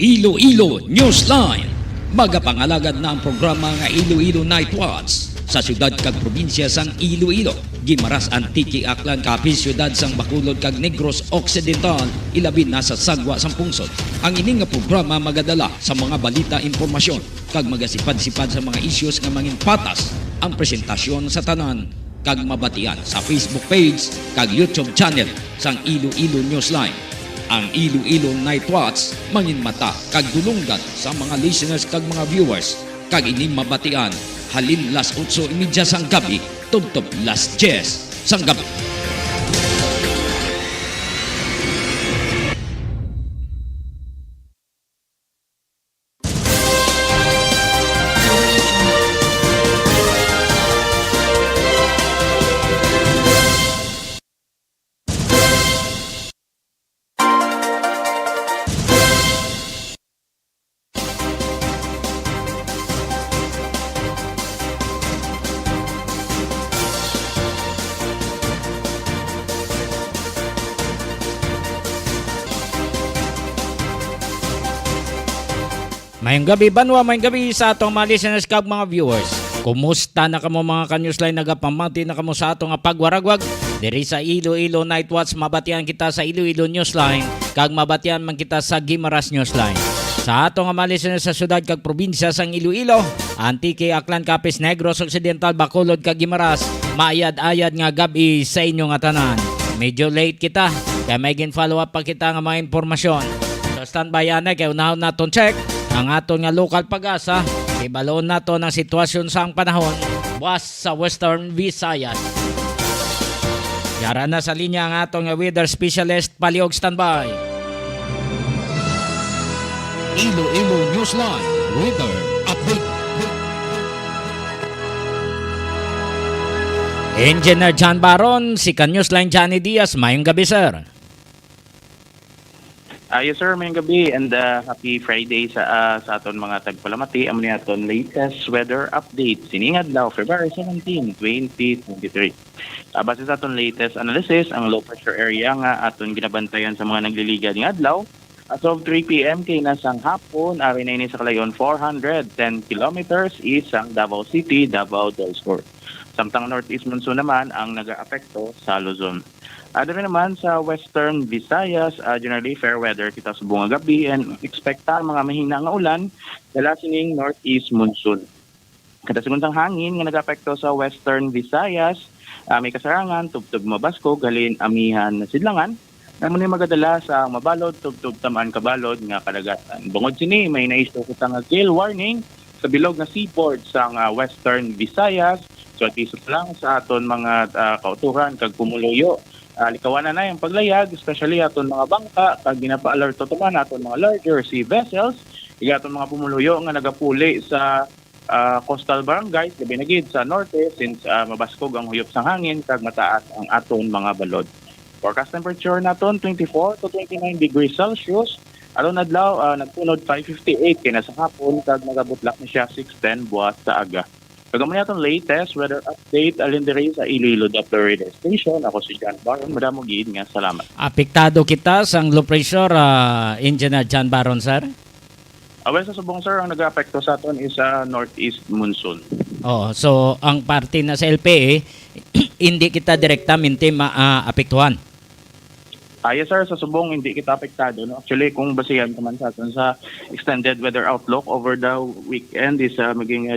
Iloilo Newsline. Magapangalagad na ang programa nga Iloilo Night Watch sa syudad kag probinsya sang Iloilo. Gimaras Antique Aklan kapin syudad sang Bacolod kag Negros Occidental ilabi na sa sagwa sang pungsod. Ang ining nga programa magadala sa mga balita, impormasyon kag magasipad-sipad sa mga issues nga mangin patas ang presentasyon sa tanan kag mabatian sa Facebook page kag YouTube channel sang Iloilo Newsline. Ang Iloilo Night Watch mangin mata kag dulunggan sa mga listeners kag mga viewers kag ining mabatian halin las 8:30 sang gabi tubtob las 10 sang gabi. Mayong gabi banwa, mayong gabi sa atong mga listeners kag mga viewers. Kumusta na kamo mga ka-newsline, nagapamati na kamo sa atong pagwaragwag diri sa Iloilo Night Watch. Mabatian kita sa Iloilo Newsline kag mabatian man kita sa Gimaras Newsline. Sa atong mga listeners sa syudad kag probinsya sang Iloilo, Antique, Aklan, Capiz, Negros Occidental, Bacolod kag Gimaras, maayad-ayad nga gabi sa inyo nga tanan. Medyo late kita kaya may follow up pa kita nga mga impormasyon. So standby ana kay unahon naton check ang aton nga local pag-asa. Ibaloon nato ng sitwasyon sa ang panahon buwas sa Western Visayas. Yara na sa linya ang aton nga weather specialist Paliog, standby. Iloilo Newsline Weather Update. Engineer John Baron, si Newsline Johnny Diaz. Mayong gabi, sir. Yes sir, mayong gabi and happy Friday sa aton mga tagpalamati. Amo ni aton latest weather update sining adlaw February 17, 2023. Base sa aton latest analysis, ang low pressure area nga aton ginabantayan sa mga nagliliga ning adlaw as of 3 PM kay nasang hapon ari na ini sa kalayon 410 kilometers east ang Davao City, Davao del Sur. Samtang northeast monsoon naman ang nag-aapekto sa Luzon. Adami naman sa Western Visayas, generally fair weather kita sa buong gabi and expecta mga mahina nga ulan dala sining northeast monsoon. Kada segundang hangin nga nag-apekto sa Western Visayas, may kasarangan tubtub mabasko galin amihan na sidlangan. Namo ni magadala sa mabalod tubtub tamaan kabalod nga kadagatan. Bungod sini may naisyo kita nga gale warning sa bilog nga seaboard sa Western Visayas. So at least lang sa aton mga kauturan kag pumuluyo. Likawanan na yung paglayag, especially aton mga bangka, kag ginapa-alert to man aton mga larger sea vessels, aton mga pumuluyo nga nagapuli sa coastal barangays, gabi na gid sa norte since mabaskog ang huyop sang hangin kag mataas ang aton mga balod. Forecast temperature naton 24 to 29 degrees Celsius. Aron adlaw nagpunod 5:58 kay nasa hapon kag nagabutlak na siya 6:10 buwas sa aga. Kagamo niya itong latest weather update alin diri sa Iloilo Doppler Radio Station. Ako si John Baron. Madamo gid nga salamat. Apektado kita sang low pressure, Engineer John Baron, sir? Well, sa subong sir, ang nag-apekto sa aton is northeast monsoon. Oh, so ang parte na sa LPA hindi kita direktamente maapektuhan. Yes sir, sa subong hindi kita apektado. No? Actually, kung basihan naman sa atin sa extended weather outlook over the weekend is maging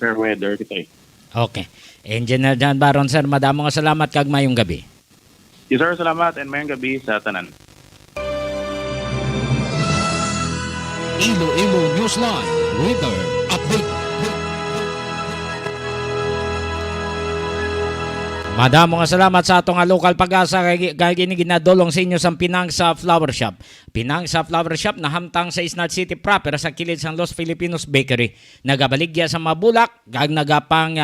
fair weather kita. Okay. Engineer John Baron, sir, madamo nga salamat kag mayong gabi. Yes sir, salamat and mayong gabi sa tanan. Iloilo Newsline Weather Update. Madamo nga salamat sa atong local pag-asa kay ginadolong sa inyo sa Pinang sa Flower Shop. Pinang sa Flower Shop na hamtang sa Isnad City proper sa kilid sang Los Filipinos Bakery. Nagabaligya sa mga bulak, kag nagapang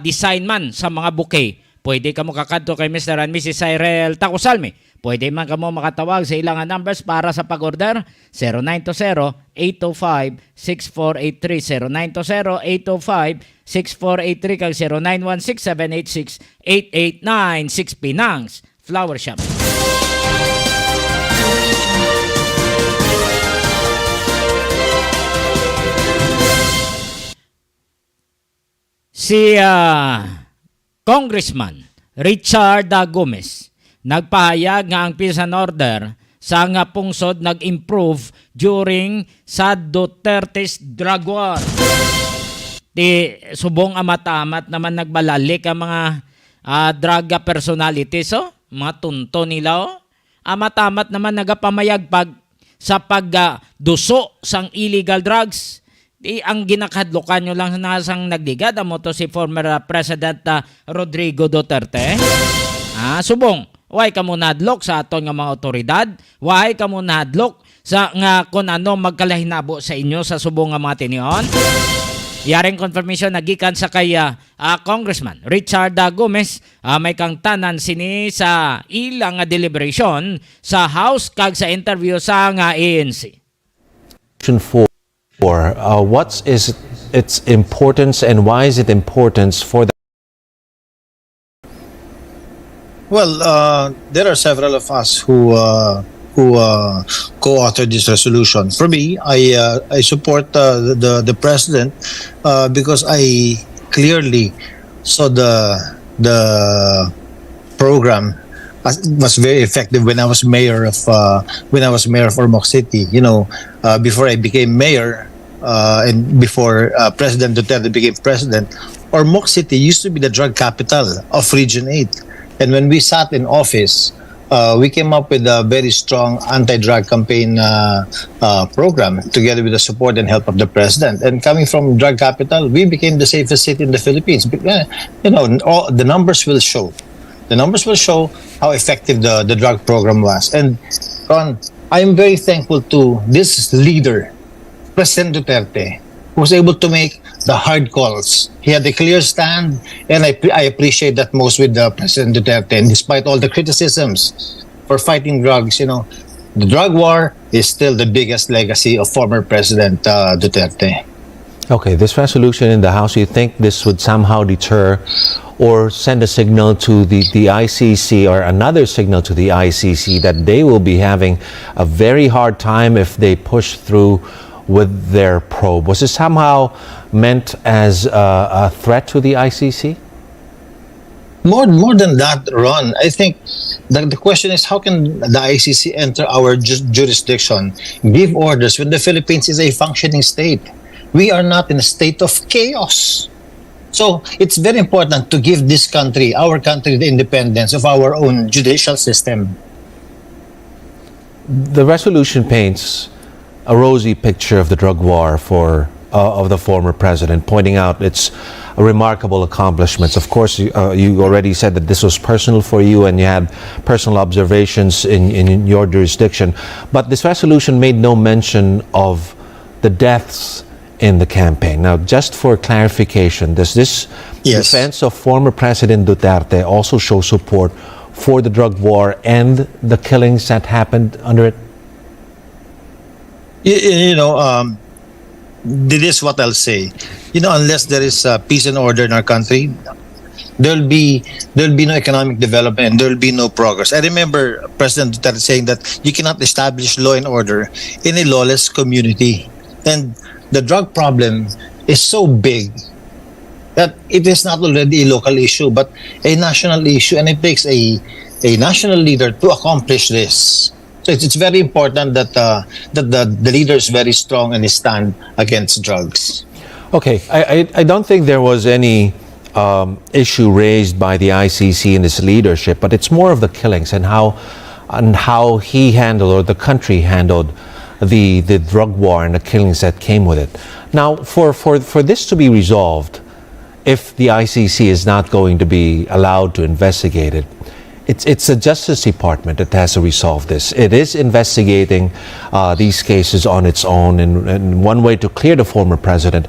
design man sa mga bouquet. Pwede ka mo kakadto kay Mr. and Mrs. Cyril Tacosalmi. Pwede man ka mo makatawag sa ilang numbers para sa pag-order 0920-805-6483 0920-805-6483 kag 0916-786-8896 Pinangs Flower Shop. si Congressman Richard Gomez nagpahayag nga ang peace and order sa nga pungsod nag-improve during sa Duterte's drug war. Di subong amatamat naman nagbalalik ang mga drug personalities, mga tunto nila. Amatamat naman nagapamayag sa pagduso sang illegal drugs. Di ang ginakadlokan nyo lang nasang nagdigad amo to si former President Rodrigo Duterte. Subong, why ka mo nadlok sa aton nga mga otoridad? Why ka mo nadlok sa nga kung ano magkalahinabo sa inyo sa subong nga mga tinion? Yaring confirmation nagikan sa kay Congressman Richard Gomez, may kang tanan sini sa ilang deliberation sa House kag sa interview sa nga ANC. What is its importance and why is it importance for the... Well, there are several of us who co-authored this resolution. For me, I support the president because I clearly saw the program was very effective when I was mayor of Ormoc City. Before I became mayor and before President Duterte became president, Ormoc City used to be the drug capital of Region 8. And when we sat in office, we came up with a very strong anti-drug campaign program together with the support and help of the president. And coming from drug capital, we became the safest city in the Philippines. The numbers will show. The numbers will show how effective the drug program was. And Ron, I'm very thankful to this leader, President Duterte, who was able to make the hard calls. He had a clear stand, and I appreciate that most with President Duterte. And despite all the criticisms for fighting drugs, the drug war is still the biggest legacy of former President Duterte. Okay, this resolution in the House, you think this would somehow deter or send a signal to the ICC or another signal to the ICC that they will be having a very hard time if they push through with their probe? Was it somehow meant as a threat to the ICC? More than that, Ron, I think the question is, how can the ICC enter our jurisdiction, give orders when the Philippines is a functioning state? We are not in a state of chaos. So it's very important to give this country, our country, the independence of our own judicial system. The resolution paints a rosy picture of the drug war of the former president, pointing out its remarkable accomplishments. Of course, you already said that this was personal for you and you had personal observations in your jurisdiction. But this resolution made no mention of the deaths in the campaign. Now, just for clarification, does this defense of former President Duterte also show support for the drug war and the killings that happened under it? This is what I'll say. Unless there is peace and order in our country, there'll be no economic development and there'll be no progress. I remember President Duterte saying that you cannot establish law and order in a lawless community. And the drug problem is so big that it is not already a local issue but a national issue, and it takes a national leader to accomplish this. So it's very important that the leader is very strong in his stand against drugs. Okay, I don't think there was any issue raised by the ICC in its leadership, but it's more of the killings and how he handled, or the country handled, the drug war and the killings that came with it. Now, for this to be resolved, if the ICC is not going to be allowed to investigate it, it's the Justice Department that has to resolve this. It is investigating these cases on its own, and one way to clear the former president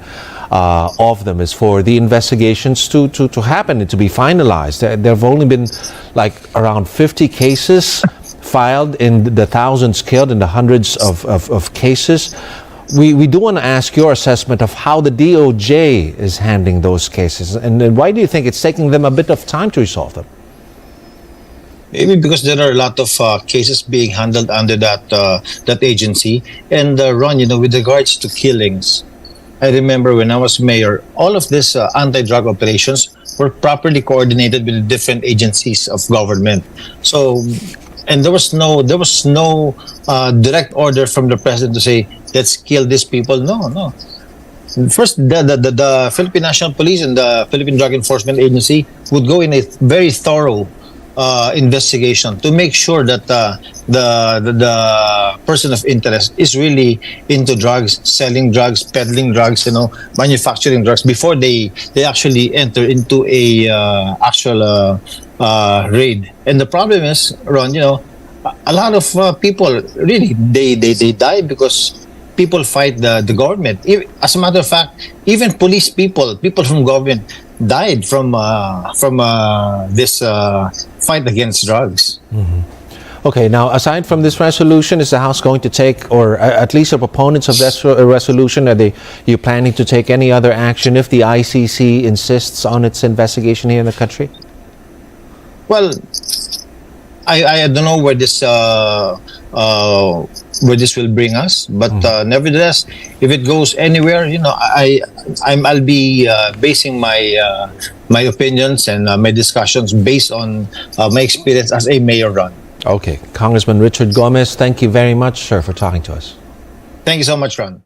of them is for the investigations to happen and to be finalized. There have only been like around 50 cases filed, in the thousands killed, in the hundreds of cases. We do want to ask your assessment of how the DOJ is handling those cases, and why do you think it's taking them a bit of time to resolve them? Maybe because there are a lot of cases being handled under that agency. And Ron, with regards to killings, I remember when I was mayor, all of these anti-drug operations were properly coordinated with different agencies of government. So, and there was no direct order from the president to say, let's kill these people. No, no. First, the Philippine National Police and the Philippine Drug Enforcement Agency would go in a very thorough investigation to make sure that the person of interest is really into drugs, selling drugs, peddling drugs, manufacturing drugs before they actually enter into a actual raid. And the problem is, Ron, a lot of people really they die because people fight the government. As a matter of fact, even police people from government died from this fight against drugs. Okay, now aside from this resolution, is the House going to take, or at least the proponents of this resolution, you planning to take any other action if the ICC insists on its investigation here in the country? Well, I don't know where this will bring us, but nevertheless, if it goes anywhere, I'll be basing my opinions and my discussions based on my experience as a mayor, Ron. Okay, Congressman Richard Gomez, thank you very much, sir, for talking to us. Thank you so much, Ron.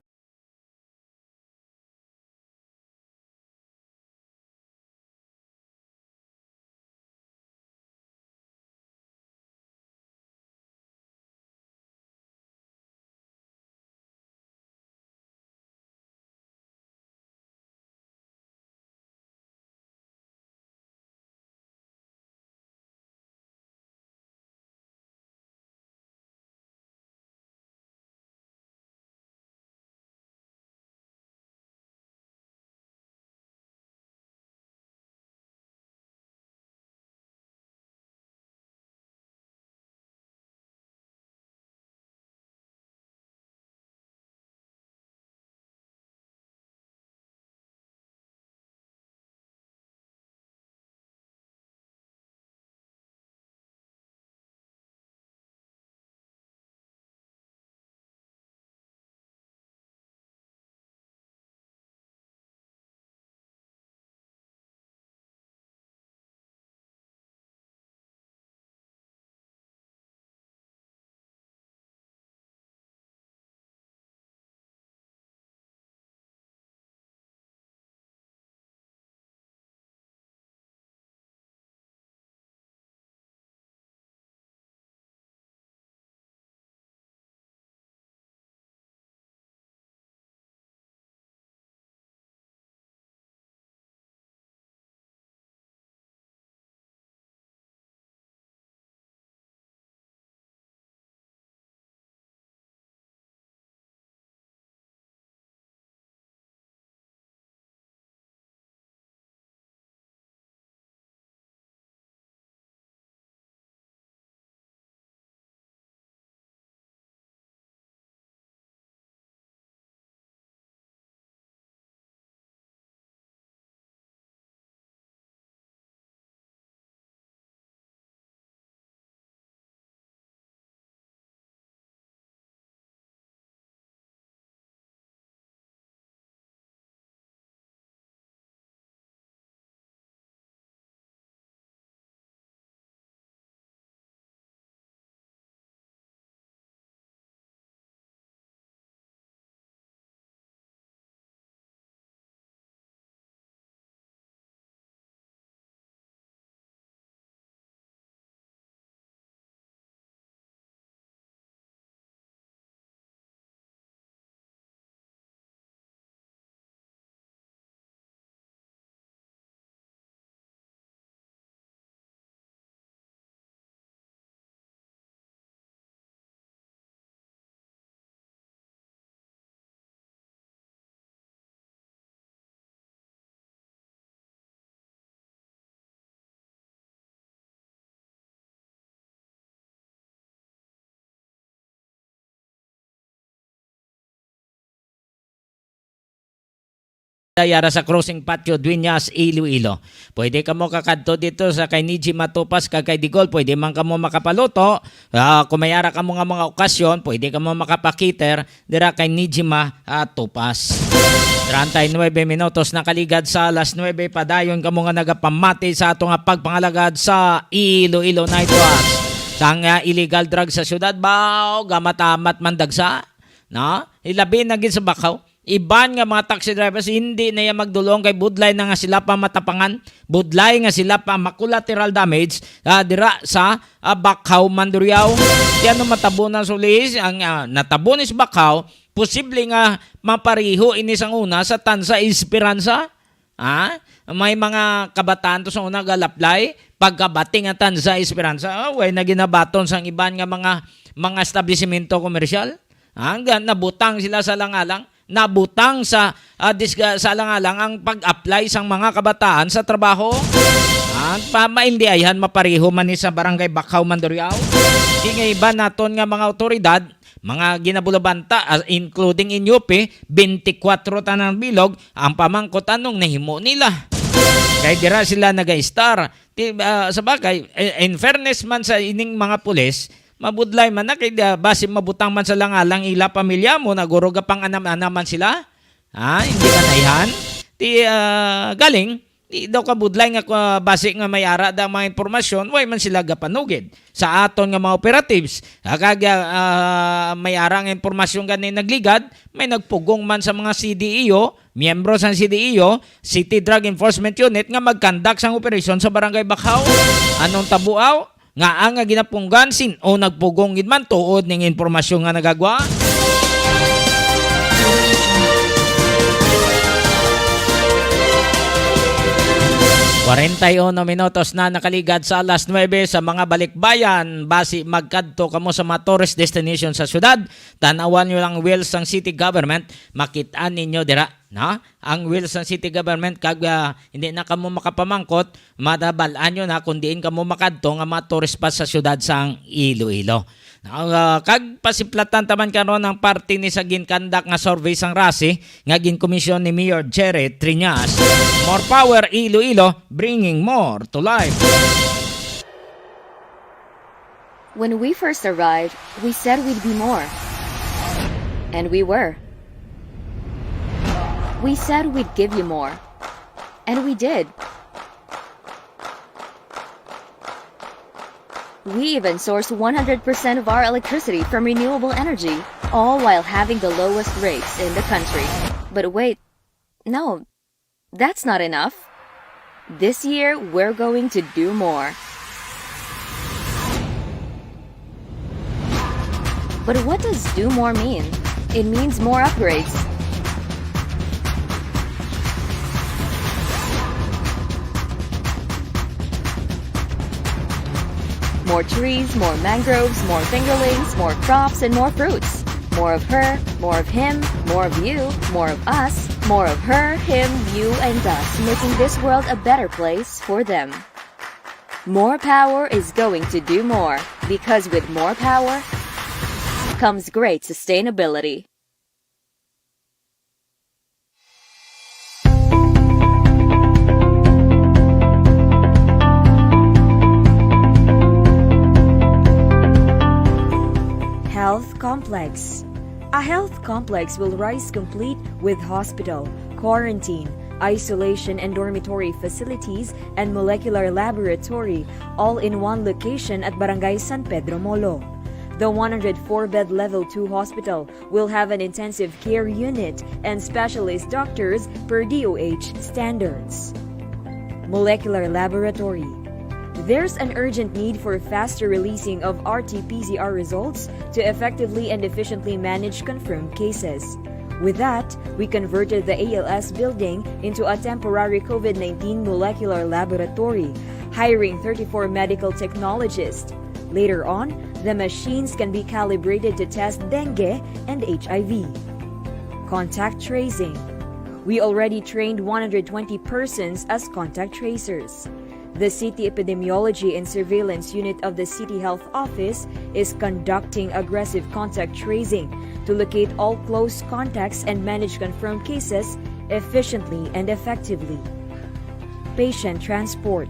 Dayara sa crossing patio Dueñas, Iloilo. Pwede ka mo kakadto dito sa kay Niji Matupas kay Digol, pwede man ka mo makapaluto. Kung mayara ka mo nga mga okasyon, pwede ka mo makapakiter dira kay Niji Matupas. 39 minutos na kaligad sa alas 9 padayon ka mo nga nagapamati sa ato nga pagpangalagad sa Iloilo Night Watch. Sang illegal drugs sa syudad bao gamatamat mandagsa, no? Ilabi na gid sa Bakaw. Iban nga mga taxi drivers hindi na yan magdulong kay budlay na nga sila pa matapangan, budlay nga sila pa makulateral damage dira sa Bakaw, Mandurriao. Yan ang matabunan sulis ang natabunis Bakaw, posible nga mapariho ini sang una sa Tansa Esperanza. May mga kabataan to sa una galaplay pagkabating nga Tansa Esperanza. Way na ginabaton sang iban nga mga establishmento komersyal. Hanggang nabutang sila sa langalang, nabutang sa alang-alang ang pag-apply sang mga kabataan sa trabaho. Pamaindiayan mapariho man ni sa barangay Bakaw, Mandurriao. Ingay iba naton nga mga otoridad, mga ginabulabanta including in UP, 24 tanang bilog ang pamangkot anong nahimo nila. Kaya dira sila nag-star. Sa bagay, in fairness man sa ining mga pulis, mabudlay man na kay base mabutang man sa langalang ila pamilya mo naguro ka pang anam-anaman sila. Hindi ka naihan. Galing di daw ka budlay nga base nga may ara da mga impormasyon, way man sila gapanugid sa aton nga mga operatives. May ara nga impormasyon gani nagligad, may nagpugong man sa mga CDEO, miyembro sa CDEO, City Drug Enforcement Unit nga magkandak sang operasyon sa barangay Bakaw. Anong tabuaw? Nga ang ginapunggan o nagpugong man tuod ning impormasyon nga nagagwa. Minutos na nakaligad sa alas 9 sa mga balikbayan. Basi magkadto kamo sa mga tourist destination sa syudad. Tanawan nyo lang wheels ng city government. Makitaan ninyo dira. Ang wheels ng city government kag hindi na kamo makapamangkot, madabalaan nyo na kung diin kamo makadto nga mga tourist spot sa syudad sang Iloilo. Kag pasiplatan taman karon ang party ni sa ginkandak nga survey sang rasi nga ginkomisyon ni Mayor Jerry Triñas. More power Iloilo, bringing more to life. When we first arrived, we said we'd be more. And we were. We said we'd give you more. And we did. We even source 100% of our electricity from renewable energy, all while having the lowest rates in the country. But wait, no, that's not enough. This year, we're going to do more. But what does do more mean? It means more upgrades. More trees, more mangroves, more fingerlings, more crops, and more fruits. More of her, more of him, more of you, more of us, more of her, him, you, and us, making this world a better place for them. More power is going to do more, because with more power comes great sustainability. Health complex. A health complex will rise complete with hospital, quarantine, isolation and dormitory facilities, and molecular laboratory, all in one location at Barangay San Pedro Molo. The 104-bed Level 2 hospital will have an intensive care unit and specialist doctors per DOH standards. Molecular laboratory. There's an urgent need for faster releasing of RT-PCR results to effectively and efficiently manage confirmed cases. With that, we converted the ALS building into a temporary COVID-19 molecular laboratory, hiring 34 medical technologists. Later on, the machines can be calibrated to test dengue and HIV. Contact tracing. We already trained 120 persons as contact tracers. The City Epidemiology and Surveillance Unit of the City Health Office is conducting aggressive contact tracing to locate all close contacts and manage confirmed cases efficiently and effectively. Patient transport.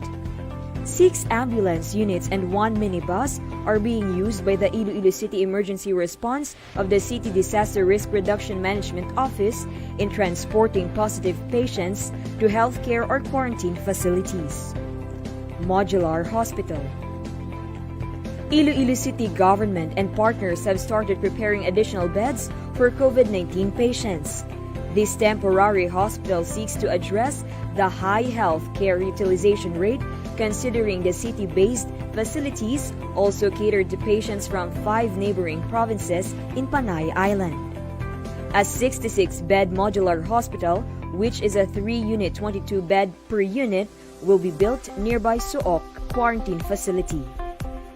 6 ambulance units and 1 minibus are being used by the Iloilo City Emergency Response of the City Disaster Risk Reduction Management Office in transporting positive patients to healthcare or quarantine facilities. Modular Hospital. Iloilo City government and partners have started preparing additional beds for COVID-19 patients. This temporary hospital seeks to address the high health care utilization rate, considering the city-based facilities also cater to patients from 5 neighboring provinces in Panay Island. A 66-bed modular hospital, which is a 3-unit 22-bed per unit, will be built nearby Suoc quarantine facility.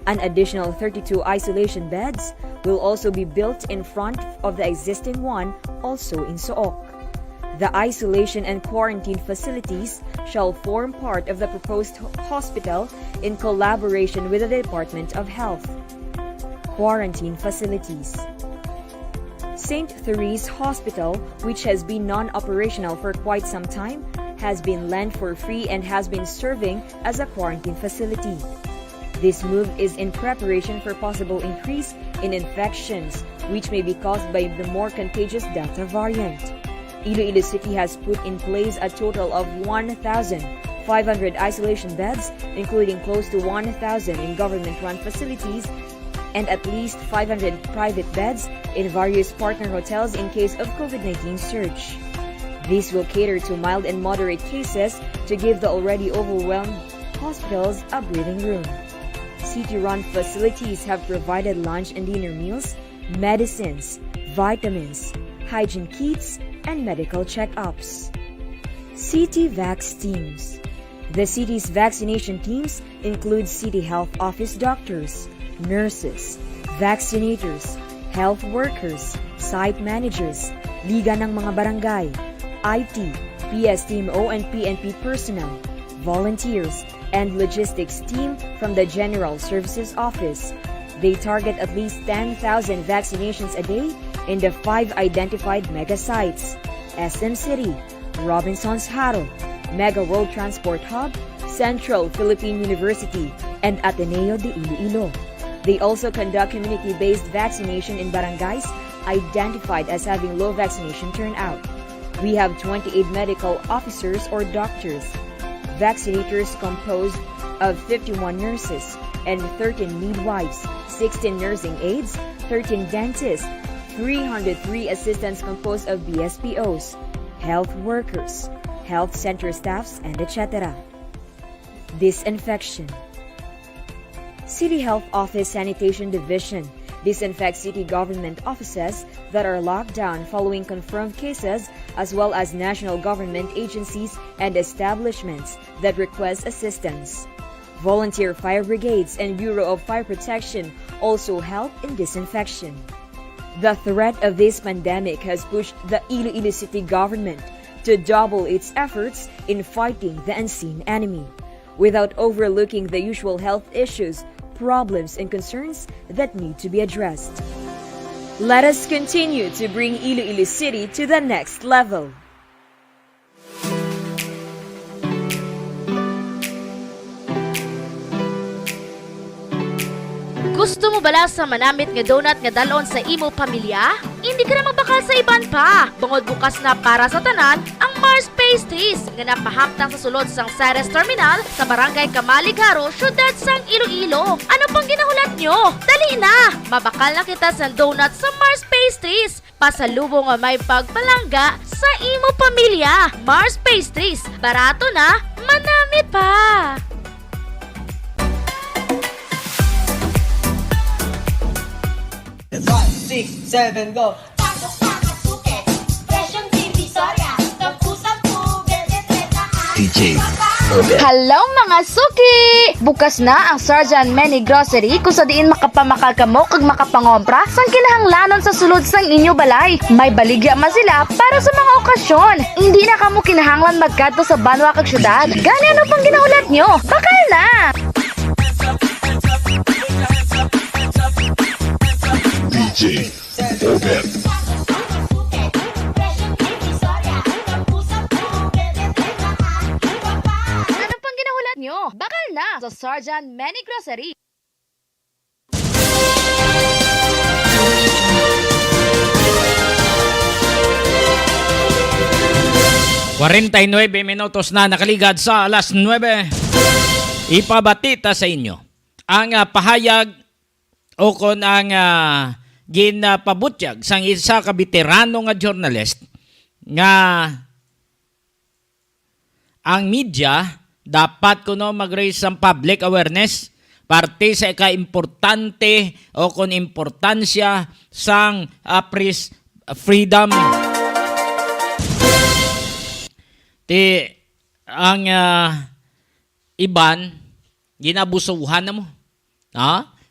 An additional 32 isolation beds will also be built in front of the existing one, also in Suoc. The isolation and quarantine facilities shall form part of the proposed hospital in collaboration with the Department of Health. Quarantine facilities. St. Therese Hospital, which has been non-operational for quite some time, has been lent for free and has been serving as a quarantine facility. This move is in preparation for possible increase in infections, which may be caused by the more contagious Delta variant. Iloilo City has put in place a total of 1,500 isolation beds, including close to 1,000 in government-run facilities and at least 500 private beds in various partner hotels in case of COVID-19 surge. These will cater to mild and moderate cases to give the already overwhelmed hospitals a breathing room. City-run facilities have provided lunch and dinner meals, medicines, vitamins, hygiene kits, and medical checkups. City Vax teams. The city's vaccination teams include City Health Office doctors, nurses, vaccinators, health workers, site managers, Liga ng mga barangay, IT, PSTMO and PNP personnel, volunteers, and logistics team from the General Services Office. They target at least 10,000 vaccinations a day in the 5 identified mega sites: SM City, Robinson's Haro, Mega World Transport Hub, Central Philippine University, and Ateneo de Iloilo. They also conduct community-based vaccination in barangays identified as having low vaccination turnout. We have 28 medical officers or doctors, vaccinators composed of 51 nurses and 13 midwives, 16 nursing aides, 13 dentists, 303 assistants composed of BSPOs, health workers, health center staffs, and etc. Disinfection. City Health Office Sanitation Division disinfects city government offices that are locked down following confirmed cases, as well as national government agencies and establishments that request assistance. Volunteer fire brigades and Bureau of Fire Protection also help in disinfection. The threat of this pandemic has pushed the Iloilo City government to double its efforts in fighting the unseen enemy, without overlooking the usual health issues, problems, and concerns that need to be addressed. Let us continue to bring Iloilo City to the next level. Gusto mo bala sa manamit nga donut nga dalon sa imo pamilya? Hindi ka na magbakal sa iban pa. Bungod bukas na para sa tanan ang Mars Pastries nga napahamtang sa sulod sang Ceres Terminal sa Barangay Kamaligaro, syudad sang Iloilo. Ano pang ginahulat nyo? Dali na! Mabakal na kita sa donut sa Mars Pastries. Pasalubong nga may pagpalangga sa imo pamilya. Mars Pastries. Barato na, manamit pa! 5, 6, 7, go! DJ Hello mga suki! Bukas na ang Sergeant Many Grocery kung sa diin makapamakal kamo kag makapangompra sang kinahanglanon sa sulod sang inyo balay. May baligya man sila para sa mga okasyon. Hindi na kamo kinahanglan magkadto sa banwa kag syudad. Gani ano pang ginahulat nyo? Bakal na! DJ Obet the Sergeant Manny Grocery. 49 minutos na nakaligad sa alas 9. Ipabatita sa inyo ang pahayag o kon ang ginapabutyag sang isa ka veterano nga journalist nga ang media dapat kuno mag-raise ng public awareness parte sa ka-importante o kon importansya sang press freedom. Ang iban ginabusuhan na mo.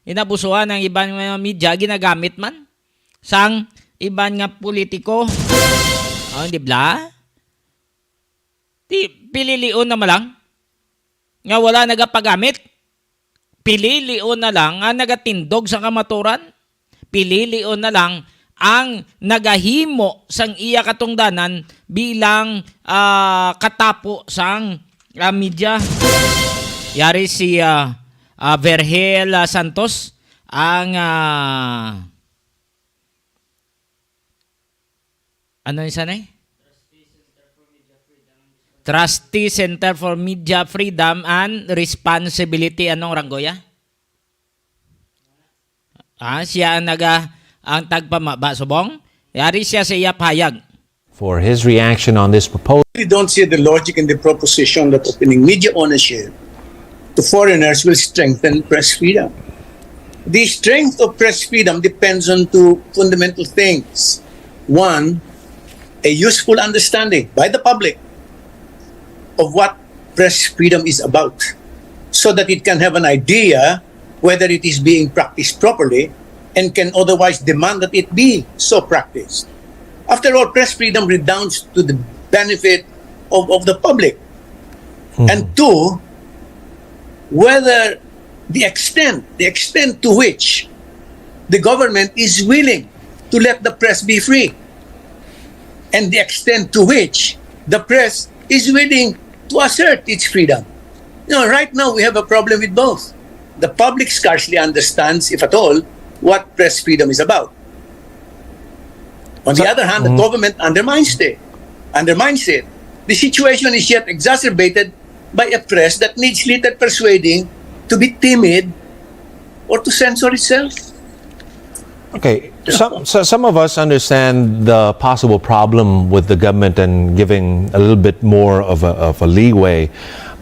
Ginabusuhan ng iban nga media ginagamit man sang iban nga politiko. Di ba? Pililion na malang nga wala nagapagamit. Pililion na lang ang nagatindog sa kamaturan. Pililion na lang ang nagahimo sang iya katungdanan bilang katapo sang media. Yari si Vergel Santos ang ano yung sanay? Trustee Center for Media Freedom and Responsibility. Anong ranggoya? Siya ang ang tagpamaba subong. Yari siya sa iya pahayag. For his reaction on this proposal. We don't see the logic in the proposition that opening media ownership to foreigners will strengthen press freedom. The strength of press freedom depends on two fundamental things. One, a useful understanding by the public of what press freedom is about, so that it can have an idea whether it is being practiced properly and can otherwise demand that it be so practiced. After all, press freedom redounds to the benefit of the public. And two, whether the extent to which the government is willing to let the press be free, and the extent to which the press is willing to assert its freedom. Right now we have a problem with both. The public scarcely understands, if at all, what press freedom is about. On the other hand, the government undermines it. The situation is yet exacerbated by a press that needs little persuading to be timid or to censor itself. Okay, some of us understand the possible problem with the government and giving a little bit more of a leeway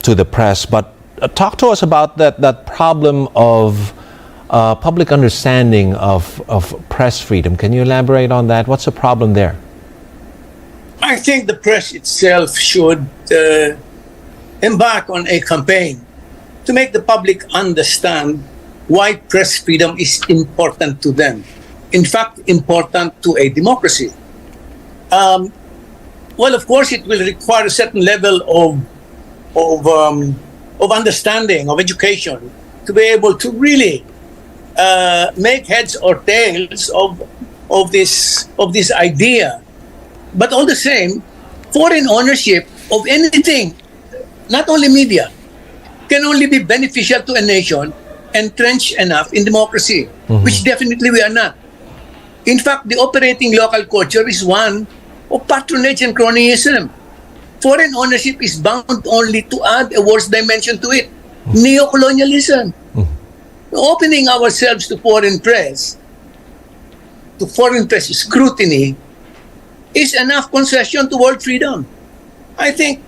to the press, but talk to us about that problem of public understanding of press freedom. Can you elaborate on that? What's the problem there? I think the press itself should embark on a campaign to make the public understand why press freedom is important to them. In fact, important to a democracy. Well, of course, it will require a certain level of understanding, of education, to be able to really make heads or tails of this idea. But all the same, foreign ownership of anything, not only media, can only be beneficial to a nation entrenched enough in democracy, which definitely we are not. In fact, the operating local culture is one of patronage and cronyism. Foreign ownership is bound only to add a worse dimension to it, neocolonialism. Opening ourselves to foreign press scrutiny, is enough concession to world freedom. I think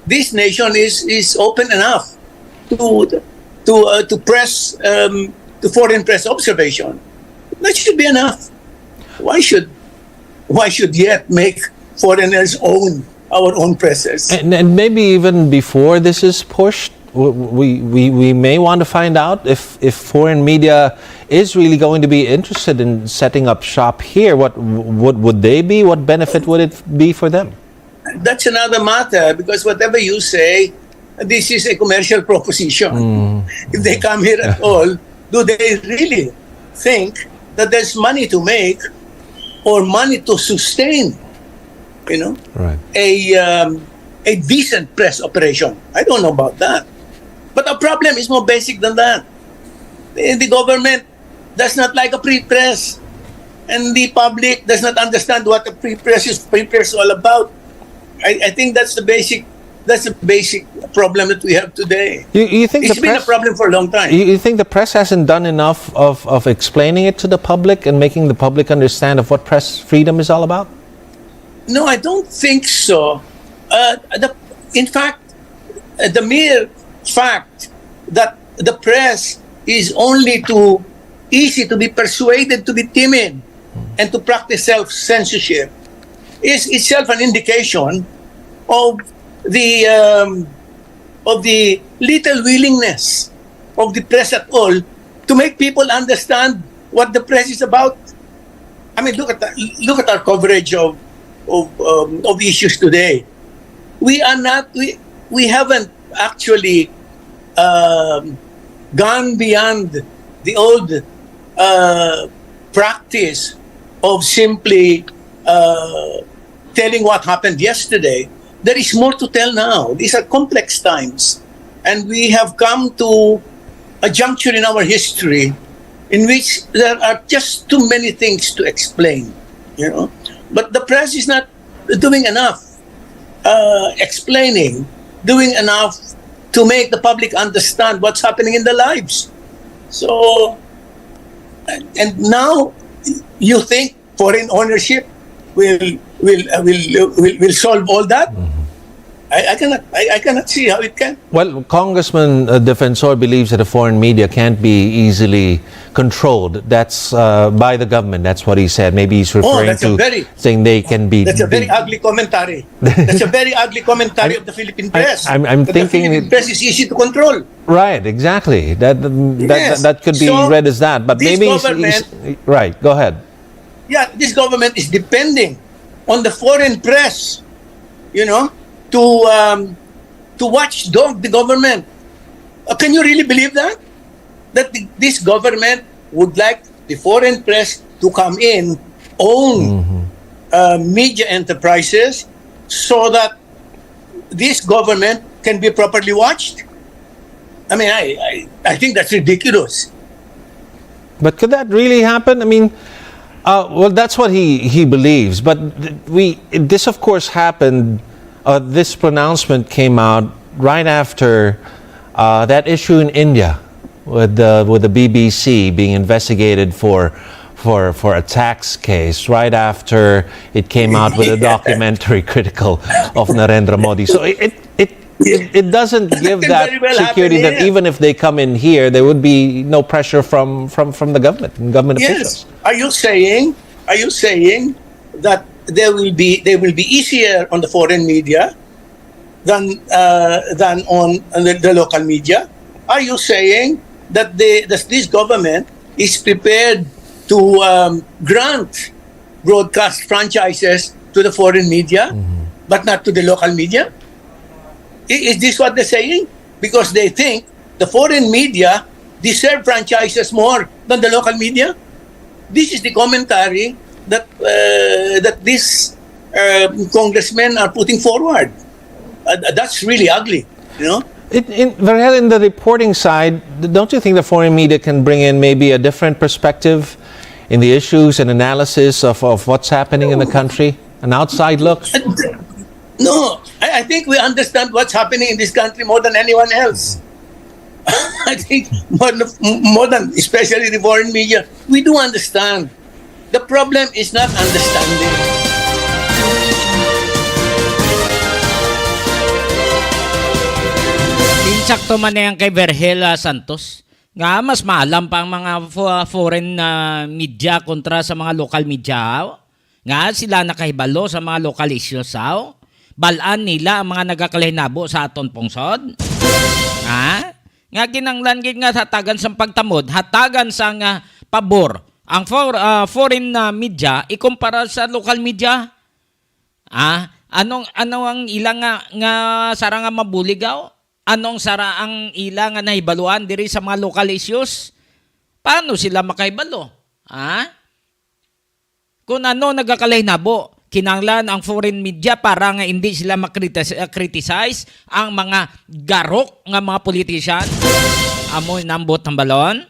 this nation is open enough to press to foreign press observation. That should be enough. Why should yet make foreigners own our own presses? And maybe even before this is pushed, we may want to find out if foreign media is really going to be interested in setting up shop here. What would they be? What benefit would it be for them? That's another matter, because whatever you say, this is a commercial proposition. If they come here at all, do they really think that there's money to make or money to sustain, right, a decent press operation? I don't know about that. But the problem is more basic than that. The government does not like a free press, and the public does not understand what a free press is all about. I think that's the basic problem that we have today. You think It's been a problem for a long time. You think the press hasn't done enough of explaining it to the public and making the public understand of what press freedom is all about? No, I don't think so. In fact, the mere fact that the press is only too easy to be persuaded to be timid and to practice self-censorship is itself an indication of the little willingness of the press at all to make people understand what the press is about. I mean, look at our coverage of issues today. We haven't actually gone beyond the old practice of simply telling what happened yesterday. There is more to tell now. These are complex times, and we have come to a juncture in our history in which there are just too many things to explain, But the press is not doing enough explaining, doing enough to make the public understand what's happening in their lives. So, and now you think foreign ownership will solve all that? I cannot see how it can. Well, Congressman Defensor believes that the foreign media can't be easily controlled. That's by the government. That's what he said. Maybe he's referring to saying they can be. That's a very ugly commentary. That's a very ugly commentary of the Philippine press. I'm thinking the Philippine press is easy to control. Right, exactly. That could be read as that. But maybe he's right. Go ahead. Yeah, this government is depending on the foreign press, to watchdog the government. Can you really believe that? That this government would like the foreign press to come in, own media enterprises, so that this government can be properly watched? I mean, I think that's ridiculous. But could that really happen? I mean, well, that's what he believes. But this of course happened. This pronouncement came out right after that issue in India with the BBC being investigated for a tax case. Right after it came out with a documentary critical of Narendra Modi. So it doesn't give that security that even if they come in here, there would be no pressure from the government and government officials. Are you saying that they will be easier on the foreign media than on the local media? Are you saying that this government is prepared to grant broadcast franchises to the foreign media, but not to the local media? Is this what they're saying? Because they think the foreign media deserve franchises more than the local media? This is the commentary that these congressmen are putting forward. That's really ugly, Varela, in the reporting side, don't you think the foreign media can bring in maybe a different perspective in the issues and analysis of what's happening in the country? An outside look? No, I think we understand what's happening in this country more than anyone else. I think more than especially the foreign media, we do understand. The problem is not understanding. Insakto man na yan kay Vergela Santos. Nga mas maalam pa ang mga foreign media kontra sa mga local media. Nga sila nakahibalo sa mga local issues. Balaan nila ang mga nagakalahinabo sa aton pungsod. Nga kinanglan nga hatagan sa pagtamod, hatagan sa nga pabor ang foreign media ikumpara sa local media. Ano ang ilang nga sara nga mabuligaw? Anong sara ang ilang nga nahibaluan diri sa mga local issues? Paano sila makahibalo? Kung ano nagakalahinabo kinanglan ang foreign media para nga hindi sila makriticize ang mga garok nga mga politician. Amo nambot ng balon.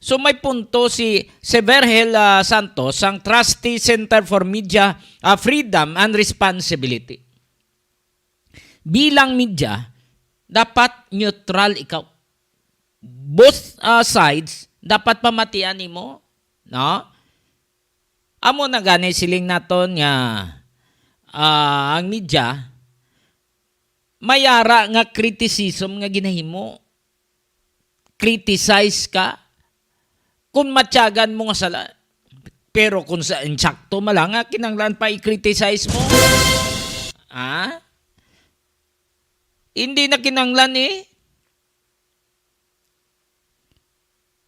So may punto si Vergel Santos, ang Trustee Center for Media Freedom and Responsibility. Bilang media, dapat neutral ikaw. Both sides dapat pamatian nimo, no? Amo na gani siling naton nga ang media mayara nga criticism nga ginahimo. Criticize ka kung matyagan mo nga sala. Pero kung sa insakto malang nga kinanglan pa i-criticize mo. Hindi na kinanglan eh.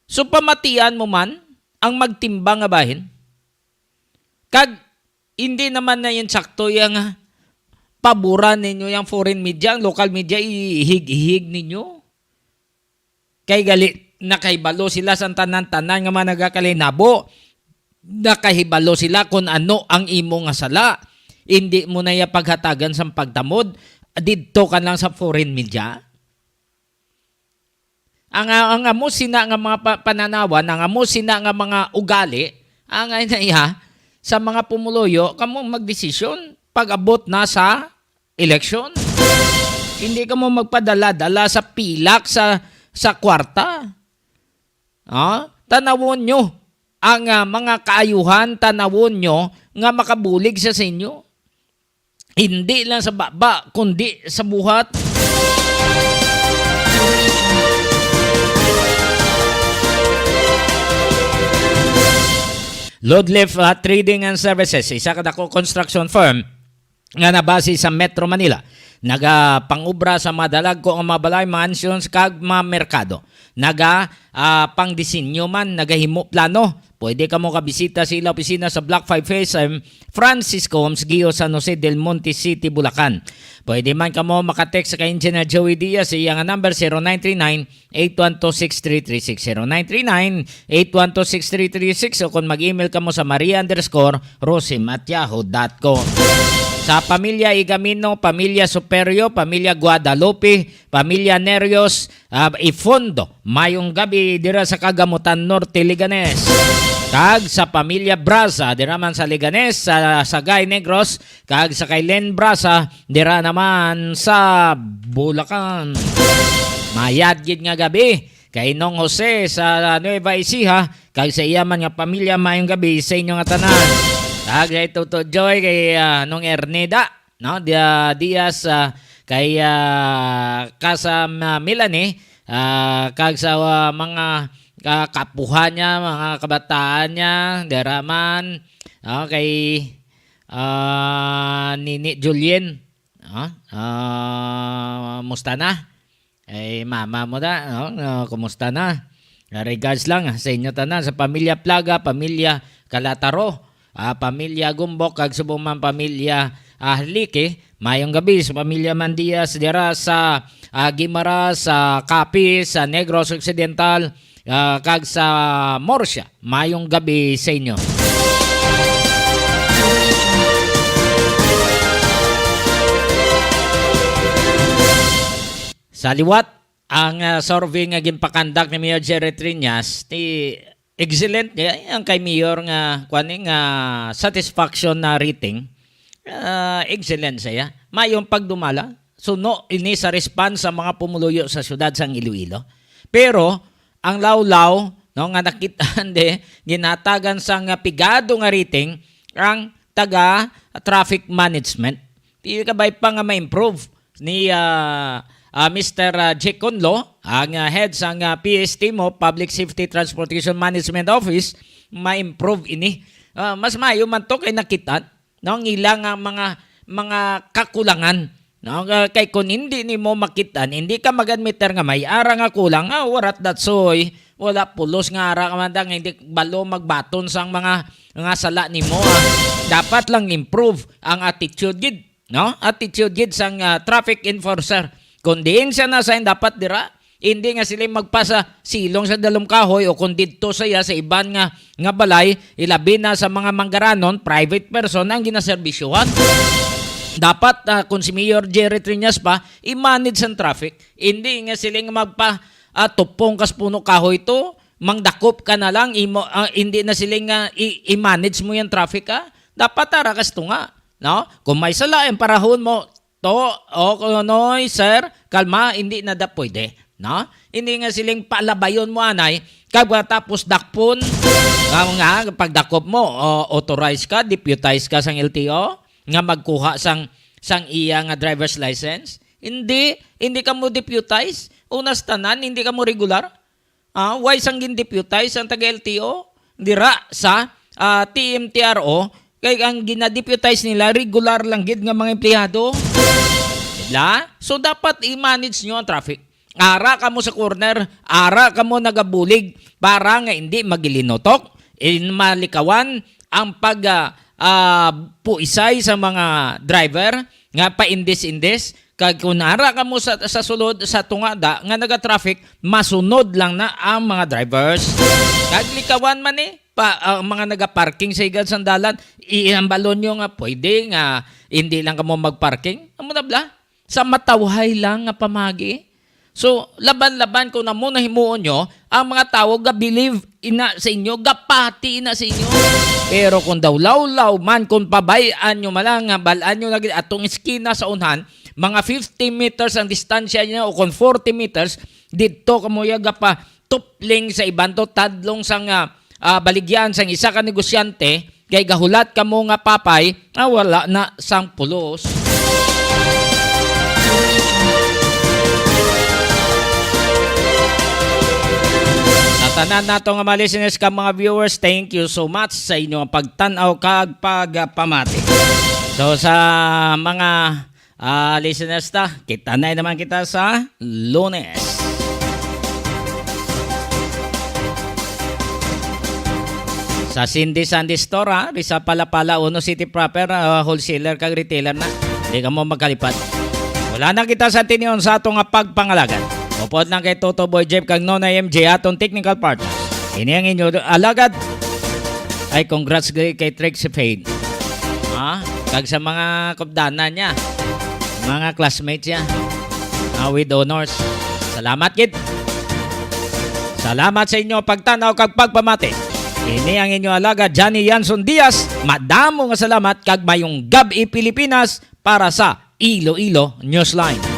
So pamatian mo man ang magtimbang nga bahin. Kag hindi naman na yung sakto yung paboran ninyo yung foreign media, ang local media ihig-ihig ninyo. Kay gali nakahibalo sila sa tanan-tanan nga mga nagakalinabo. Nakahibalo sila kung ano ang imo nga sala. Hindi mo na yung paghatagan sa pagtamod. Dito ka lang sa foreign media. Ang amo sina nga mga pananawan, ang amo sina nga mga ugali, ang iya sa mga pumuluyo, kamo magdesisyon pag abot na sa eleksyon. Hindi ka mo magpadala-dala sa pilak sa kwarta. Tanawon nyo ang mga kaayuhan, tanawon nyo nga makabulig sa inyo. Hindi lang sa baba, kundi sa buhat. Lodleaf Trading and Services, isa kadako construction firm nga nabase sa Metro Manila. Nagapangubra sa madalag ko ang mga balay, mansions, kag mga merkado. Pangdisenyo man, nagahimo plano. Pwede ka mo kabisita sa ila opisina sa Block 5 Phase Francisco Homes, Gio, San Jose del Monte City, Bulacan. Pwede man ka mo makatext sa Engineer Joey Diaz sa iyang number 0939-812-6336. 0939-812-6336 o kung mag-email ka mo sa maria_rosim@yahoo.com. Sa pamilya Igamino, pamilya Superio, pamilya Guadalupe, pamilya Nerios, Ifondo, mayong gabi dira sa Kagamutan Norte, Liganes. Kag sa pamilya Braza, dira man sa Liganes, sa Sagay Negros, kag sa Kailen Braza, dira naman sa Bulacan. Mayad gid nga gabi kay Nong Jose sa Nueva Ecija, kag sa iyaman nga pamilya mayong gabi sa inyo nga tanan. Kag sa Toto Joy kay Nong Erneda, no? Diaz kay Kasam Milani, kag sa mga kapuhan niya, mga kabataan niya, daraman, kay Nini Julien, musta na? Ay mama mo da, kumusta na? Regards lang sa inyo tanan, sa pamilya Plaga, pamilya Kalataro, pamilya Gumbok, kag subong man pamilya Liki, mayong gabi sa pamilya Mandias dira sa Guimaras, sa Capiz, sa Negros Occidental, kag sa Morsia, mayong gabi sa inyo. Sa liwat, ang survey nga ginpakandak ni Mayor Jerry Triñas, excellent ang kay Mayor nga kuaning satisfaction na rating. Excellent saya. Mayong pagdumala. Suno ini sa response sa mga pumuluyo sa syudad sang Iloilo. Pero ang lawlaw no nga nakitaan ginatagan sang pigado nga rating ang taga traffic management. Di ka bay pa nga ma-improve ni Mr. Jake Conlo, ang head sang PST mo, Public Safety Transportation Management Office, ma-improve ini. Mas mayo man to kay nakitaan no ang ilang mga kakulangan. No, kay kung hindi ni mo makitan, hindi ka mag-admitter nga may ara nga kulang, warat datsoy, wala pulos nga ara kamandang hindi balo magbaton sang mga sala ni mo. Dapat lang improve ang attitude gid, no? Attitude gid sang traffic enforcer. Kung diin siya na sign dapat dira, Hindi nga sila magpasa silong sa dalom kahoy o kung dito saya sa iban nga balay, ilabi na sa mga manggaranon, private person ang ginaserbisyuhan. Dapat kung si Mayor Jerry Triñas pa, i-manage ang traffic. Hindi nga sila tupong kas puno kahoy to, mangdakop ka na lang, hindi na sila nga i-manage mo yung traffic ka. Dapat arakas to nga. No? Kung may sala, parahon mo, noy, sir, kalma, hindi na da pwede. No? Hindi nga silang palabayon mo, anay, tapos dakpon, nga, pag dakop mo, authorize ka, deputize ka sang LTO, nga magkuha sang iya nga driver's license. Hindi ka mo deputize. Unas tanan, hindi ka mo regular. Why sang gin-deputize ang taga-LTO? Dira sa TMTRO, kaya ang ginadeputize nila, regular lang gid nga mga empleyado. Diba? So dapat i-manage nyo ang traffic. Ara ka mo sa corner, ara ka mo nagabulig para nga hindi magilinotok, malikawan ang puisay sa mga driver nga paindis-indis. Kag kung nara ka mo sa sulod sa tungada nga naga-traffic, masunod lang na ang mga drivers. Kag likawan man mga naga-parking sa igad sandalan, iambalon nyo nga pwede nga hindi lang ka mo mag-parking. Amo na bla? Sa matawhay lang nga pamagi. So, laban-laban ko na muna himuon nyo, ang mga tao ga-believe ina sa inyo, gapati ina sa inyo. Pero kung daw law man, kung pabayaan nyo malang, balaan nyo lagi atong iskina sa unhan, mga 50 meters ang distansya niya o kung 40 meters, dito kamuya gapa tupling sa iban to, tadlong sang baligyan sang isa ka negosyante, kay gahulat ka mo nga papay, wala na sang pulos. Tanan nato nga mga listeners ka mga viewers, thank you so much sa inyong pagtanaw kag pagpamati. So sa mga listeners kita na naman kita sa Lunes. Sa Cindy Sandy Store, Risa Palapala, Uno City proper, wholesaler kag retailer na. Hindi ka mo magkalipat. Wala na kita sa tiniyon sa atong pagpangalagan. Upod lang kay Toto Boy Jeff kag Nonay MJ atong technical partners. Ini ang inyo alagad. Ay congrats kay Trixie Fade. Kag sa mga kapdanan niya, mga classmates niya, with honors. Salamat kid. Salamat sa inyo pagtanaw kag pagpamati. Ini ang inyo alagad Johnny Yanson Diaz. Madamo nga salamat kag mayong gabi Pilipinas para sa Iloilo Newsline.